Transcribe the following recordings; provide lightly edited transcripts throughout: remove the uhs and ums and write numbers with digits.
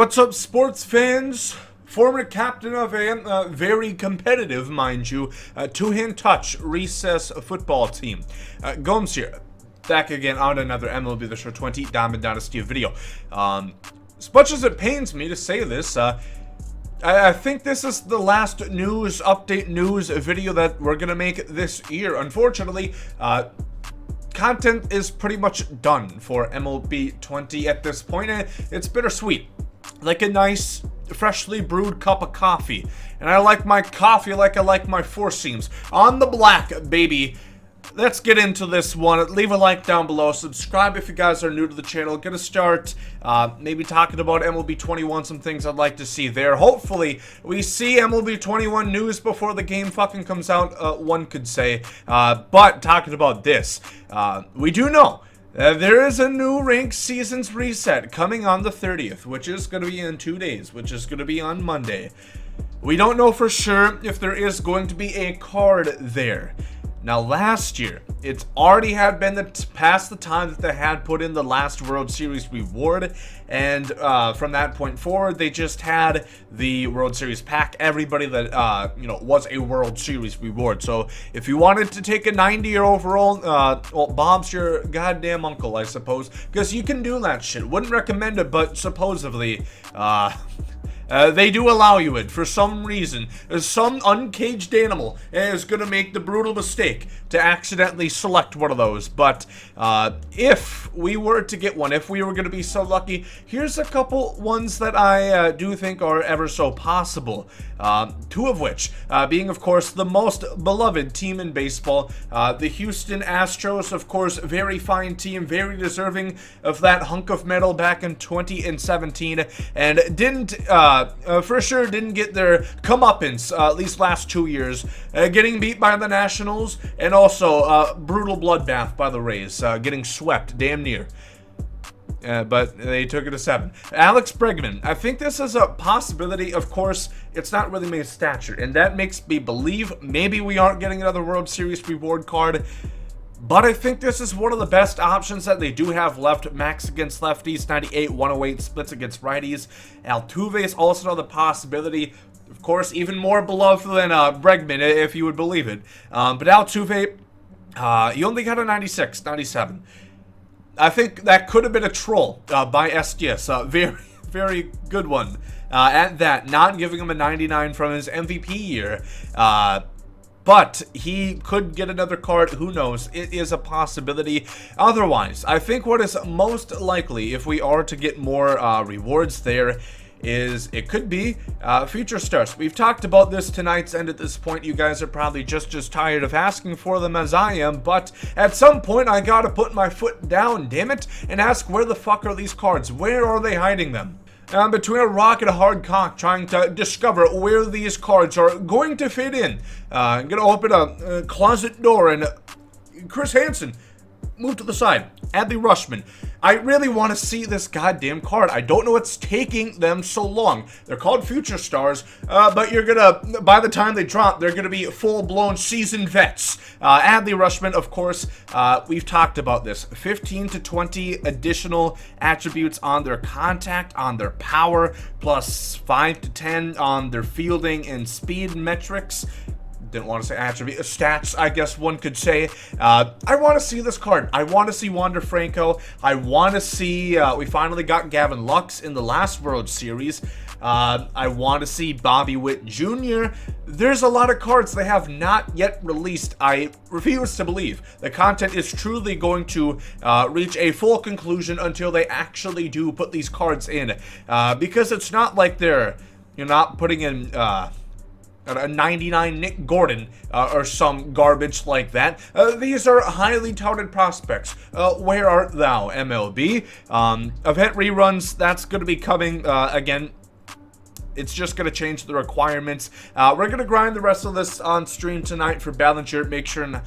What's up, sports fans? Former captain of a very competitive, mind you, two-hand touch recess football team. Gomes here, back again on another MLB The Show 20 Diamond Dynasty video. As much as it pains me to say this, I think this is the last update news video that we're gonna make this year. Unfortunately, content is pretty much done for MLB 20 at this point, and it's bittersweet. Like a nice, freshly brewed cup of coffee. And I like my coffee like I like my four seams. On the black, baby. Let's get into this one. Leave a like down below. Subscribe if you guys are new to the channel. Get a start. Maybe talking about MLB 21, some things I'd like to see there. Hopefully, we see MLB 21 news before the game fucking comes out, one could say. But talking about this, we do know there is a new ranked seasons reset coming on the 30th, which is going to be in 2 days, which is going to be on Monday. We don't know for sure if there is going to be a card there. Now, last year, it's already had been past the time that they had put in the last World Series reward, and from that point forward, they just had the World Series pack. Everybody that was a World Series reward. So, if you wanted to take a 90-year overall, well, Bob's your goddamn uncle, I suppose, because you can do that shit. Wouldn't recommend it, but supposedly, they do allow you it for some reason. Some uncaged animal is going to make the brutal mistake to accidentally select one of those. But if we were to get one, if we were going to be so lucky, here's a couple ones that I do think are ever so possible. Two of which being, of course, the most beloved team in baseball, the Houston Astros, of course, very fine team, very deserving of that hunk of metal back in 2017, and didn't for sure didn't get their comeuppance at least last 2 years, getting beat by the Nationals, and also brutal bloodbath by the Rays, getting swept damn near. But they took it to 7. Alex Bregman. I think this is a possibility. Of course, it's not really made stature, and that makes me believe maybe we aren't getting another World Series reward card. But I think this is one of the best options that they do have left. Max against lefties, 98, 108 splits against righties. Altuve is also another possibility. Of course, even more beloved than Bregman, if you would believe it. But Altuve, he only got a 96, 97. I think that could have been a troll by SDS. Very, very good one at that. Not giving him a 99 from his MVP year. But he could get another card. Who knows? It is a possibility. Otherwise, I think what is most likely, if we are to get more rewards there, is it could be future stars. We've talked about this tonight's, and at this point you guys are probably just as tired of asking for them as I am, but at some point I gotta put my foot down, damn it, and ask, where the fuck are these cards? Where are they hiding them? Between a rock and a hard cock, trying to discover where these cards are going to fit in. I'm gonna open a closet door, and Chris Hansen, move to the side. Adley Rutschman. I really want to see this goddamn card. I don't know what's taking them so long. They're called future stars, but you're gonna, by the time they drop, they're gonna be full-blown seasoned vets. Adley Rutschman, of course, we've talked about this. 15 to 20 additional attributes on their contact, on their power, plus 5 to 10 on their fielding and speed metrics. Didn't want to say attribute, stats, I guess one could say. I want to see this card. I want to see Wander Franco. I want to see, we finally got Gavin Lux in the last World Series. I want to see Bobby Witt Jr. There's a lot of cards they have not yet released. I refuse to believe the content is truly going to reach a full conclusion until they actually do put these cards in. Because it's not like you're not putting in, a 99 Nick Gordon or some garbage like that. These are highly touted prospects. Where art thou, MLB? Event reruns, that's going to be coming again. It's just going to change the requirements. We're going to grind the rest of this on stream tonight for Ballinger. Make sure and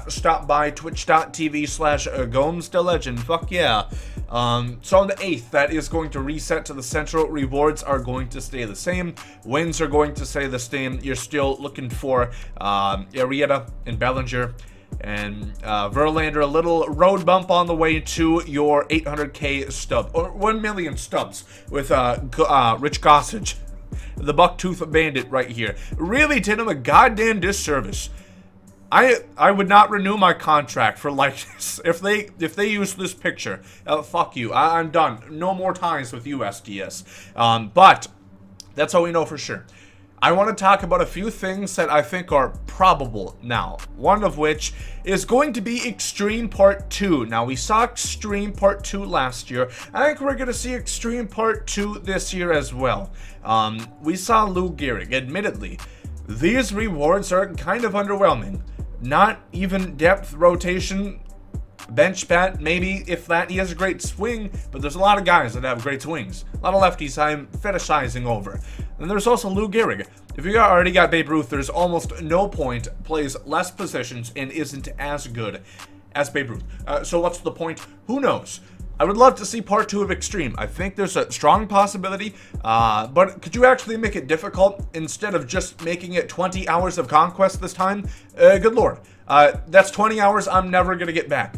stop by twitch.tv/GomesDaLegend. Fuck yeah. So on the 8th, that is going to reset to the central. Rewards are going to stay the same. Wins are going to stay the same. You're still looking for Arrieta and Ballinger. And Verlander, a little road bump on the way to your 800K stub, or 1 million stubs with Rich Gossage, the Bucktooth Bandit right here. Really did him a goddamn disservice. I would not renew my contract for likeness if they use this picture. Fuck you. I'm done. No more ties with you, SDS. But that's all we know for sure. I want to talk about a few things that I think are probable now. One of which is going to be Extreme Part 2. Now, we saw Extreme Part 2 last year. I think we're going to see Extreme Part 2 this year as well. We saw Lou Gehrig. Admittedly, these rewards are kind of underwhelming. Not even depth rotation. Bench bat, maybe, if that. He has a great swing, but there's a lot of guys that have great swings. A lot of lefties I'm fetishizing over. And there's also Lou Gehrig. If you already got Babe Ruth, there's almost no point. Plays less positions and isn't as good as Babe Ruth. So what's the point? Who knows? I would love to see part 2 of Extreme. I think there's a strong possibility, but could you actually make it difficult instead of just making it 20 hours of Conquest this time? Good lord. That's 20 hours I'm never going to get back.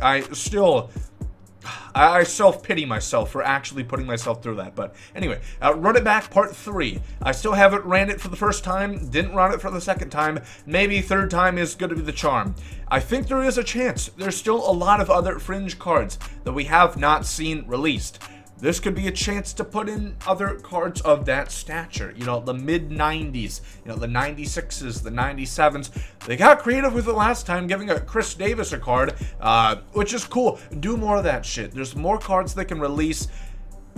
I self-pity myself for actually putting myself through that. But anyway, Run It Back Part 3. I still haven't ran it for the first time, didn't run it for the second time. Maybe third time is going to be the charm. I think there is a chance. There's still a lot of other fringe cards that we have not seen released. This could be a chance to put in other cards of that stature. You know, the mid-90s, you know, the 96s, the 97s. They got creative with it last time, giving a Chris Davis a card, which is cool. Do more of that shit. There's more cards they can release.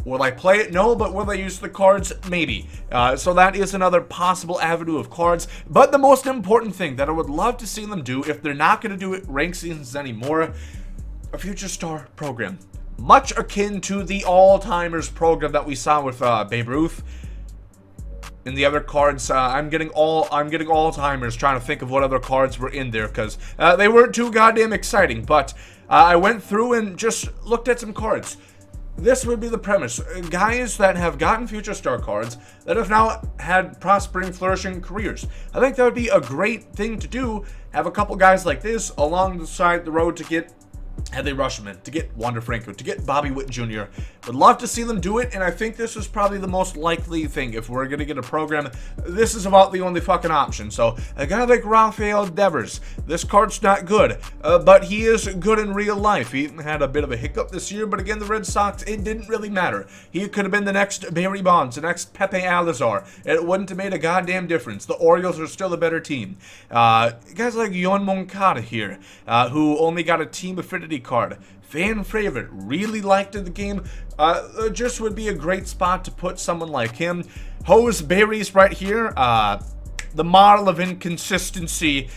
Will I play it? No, but will they use the cards? Maybe. So that is another possible avenue of cards. But the most important thing that I would love to see them do, if they're not going to do it rank seasons anymore, a Future Star program. Much akin to the All-Timers program that we saw with Babe Ruth. In the other cards, I'm getting All-Timers, trying to think of what other cards were in there, because they weren't too goddamn exciting. But I went through and just looked at some cards. This would be the premise. Guys that have gotten Future Star cards that have now had prospering, flourishing careers. I think that would be a great thing to do. Have a couple guys like this along the side of the road to get Adley Rutschman, to get Wander Franco, to get Bobby Witt Jr. Would love to see them do it, and I think this is probably the most likely thing. If we're going to get a program, this is about the only fucking option. So, a guy like Rafael Devers, this card's not good, but he is good in real life. He had a bit of a hiccup this year, but again, the Red Sox, it didn't really matter. He could have been the next Barry Bonds, the next Pepe Alazar. It wouldn't have made a goddamn difference. The Orioles are still a better team. Guys like Yon Moncada here, who only got a team affinity card. Fan favorite, really liked the game. Just would be a great spot to put someone like him. Hose Berries right here. The model of inconsistency,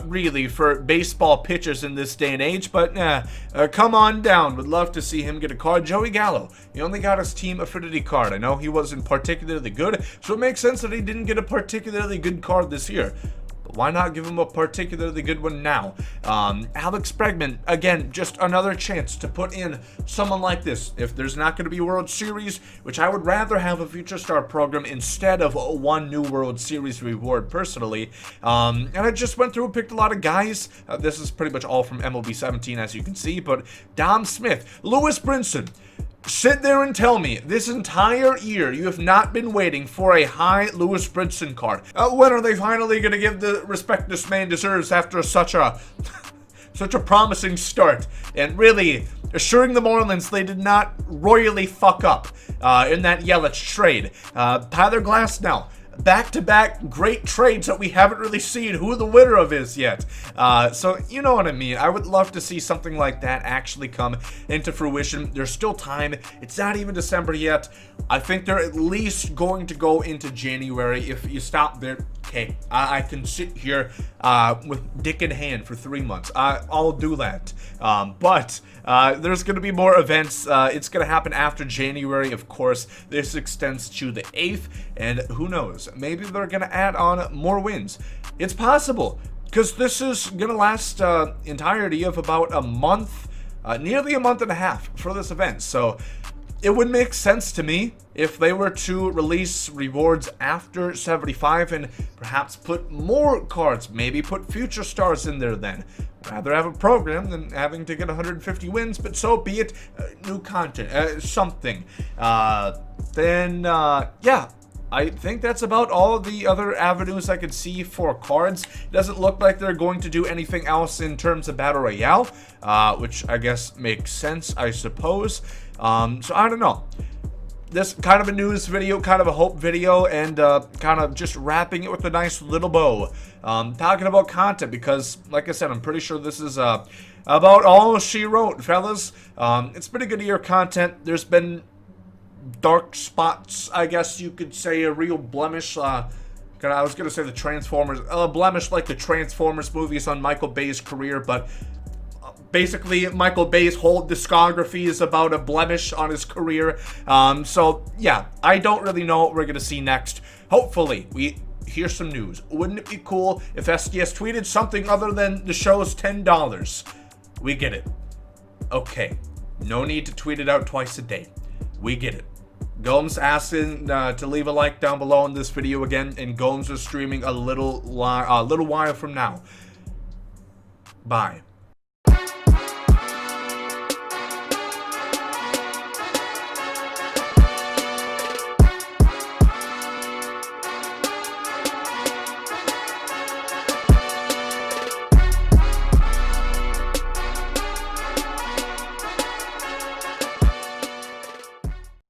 really, for baseball pitchers in this day and age. But come on down. Would love to see him get a card. Joey Gallo. He only got his team affinity card. I know he wasn't particularly good, so it makes sense that he didn't get a particularly good card this year. Why not give him a particularly good one now? Alex Bregman, again, just another chance to put in someone like this. If there's not going to be a World Series, which I would rather have a Future Star program instead of one new World Series reward, personally. And I just went through and picked a lot of guys. This is pretty much all from MLB 17, as you can see. But Dom Smith, Lewis Brinson. Sit there and tell me, this entire year, you have not been waiting for a high Lewis Brinson card. When are they finally going to give the respect this man deserves after such a promising start? And really, assuring the Marlins they did not royally fuck up in that Yelich trade. Tyler Glasnow. Back-to-back great trades that we haven't really seen who the winner of is yet. So, you know what I mean. I would love to see something like that actually come into fruition. There's still time. It's not even December yet. I think they're at least going to go into January. If you stop there, okay, I can sit here with dick in hand for 3 months. I'll do that. But there's going to be more events. It's going to happen after January, of course. This extends to the 8th, and who knows? Maybe they're going to add on more wins. It's possible, because this is going to last entirety of about a month, nearly a month and a half for this event. So it would make sense to me if they were to release rewards after 75 and perhaps put more cards, maybe put future stars in there then. Rather have a program than having to get 150 wins, but so be it. New content, something. Yeah. I think that's about all the other avenues I could see for cards. It doesn't look like they're going to do anything else in terms of Battle Royale, which I guess makes sense, I suppose. So I don't know. This kind of a news video, kind of a hope video, and kind of just wrapping it with a nice little bow. Talking about content because, like I said, I'm pretty sure this is about all she wrote, fellas. It's been a good year of content. There's been dark spots, I guess you could say, a real blemish. I was gonna say the Transformers, blemish like the Transformers movies on Michael Bay's career, but basically Michael Bay's whole discography is about a blemish on his career. So yeah, I don't really know what we're gonna see next. Hopefully we hear some news. Wouldn't it be cool if SDS tweeted something other than the show's $10? We get it. Okay, no need to tweet it out twice a day. We get it. Gomes asking to leave a like down below in this video again, and Gomes is streaming a little while from now. Bye.